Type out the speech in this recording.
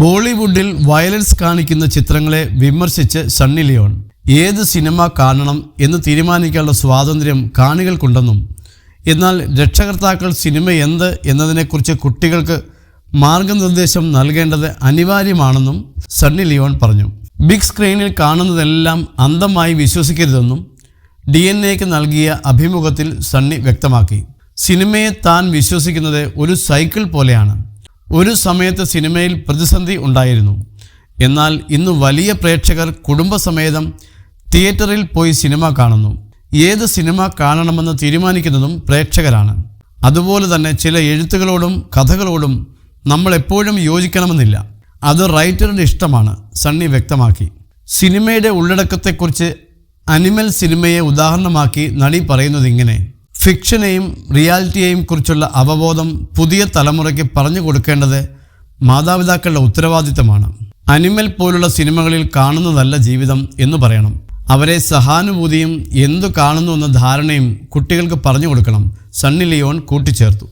ബോളിവുഡിൽ വയലൻസ് കാണിക്കുന്ന ചിത്രങ്ങളെ വിമർശിച്ച് സണ്ണി ലിയോൺ ഏത് സിനിമ കാണണം എന്ന് തീരുമാനിക്കാനുള്ള സ്വാതന്ത്ര്യം കാണികൾക്കുണ്ടെന്നും എന്നാൽ രക്ഷകർത്താക്കൾ സിനിമ എന്ത് എന്നതിനെക്കുറിച്ച് കുട്ടികൾക്ക് മാർഗനിർദ്ദേശം നൽകേണ്ടത് അനിവാര്യമാണെന്നും സണ്ണി ലിയോൺ പറഞ്ഞു. ബിഗ് സ്ക്രീനിൽ കാണുന്നതെല്ലാം അന്ധമായി വിശ്വസിക്കരുതെന്നും DNA-ക്ക് നൽകിയ അഭിമുഖത്തിൽ സണ്ണി വ്യക്തമാക്കി. സിനിമയെ താൻ വിശ്വസിക്കുന്നത് ഒരു സൈക്കിൾ പോലെയാണ്. ഒരു സമയത്ത് സിനിമയിൽ പ്രതിസന്ധി ഉണ്ടായിരുന്നു. എന്നാൽ ഇന്ന് വലിയ പ്രേക്ഷകർ കുടുംബസമേതം തിയേറ്ററിൽ പോയി സിനിമ കാണുന്നു. ഏത് സിനിമ കാണണമെന്ന് തീരുമാനിക്കുന്നതും പ്രേക്ഷകരാണ്. അതുപോലെ തന്നെ ചില എഴുത്തുകളോടും കഥകളോടും നമ്മൾ എപ്പോഴും യോജിക്കണമെന്നില്ല. അത് റൈറ്ററുടെ ഇഷ്ടമാണ്, സണ്ണി വ്യക്തമാക്കി. സിനിമയുടെ ഉള്ളടക്കത്തെക്കുറിച്ച് അനിമൽ സിനിമയെ ഉദാഹരണമാക്കി നടി പറയുന്നത് ഇങ്ങനെ: ഫിക്ഷനെയും റിയാലിറ്റിയെയും കുറിച്ചുള്ള അവബോധം പുതിയ തലമുറയ്ക്ക് പറഞ്ഞു കൊടുക്കേണ്ടത് മാതാപിതാക്കളുടെ ഉത്തരവാദിത്തമാണ്. അനിമൽ പോലുള്ള സിനിമകളിൽ കാണുന്നതല്ല ജീവിതം എന്ന് പറയണം. അവരെ സഹാനുഭൂതിയും എന്തു കാണുന്നു എന്ന ധാരണയും കുട്ടികൾക്ക് പറഞ്ഞു കൊടുക്കണം, സണ്ണി ലിയോൺ കൂട്ടിച്ചേർത്തു.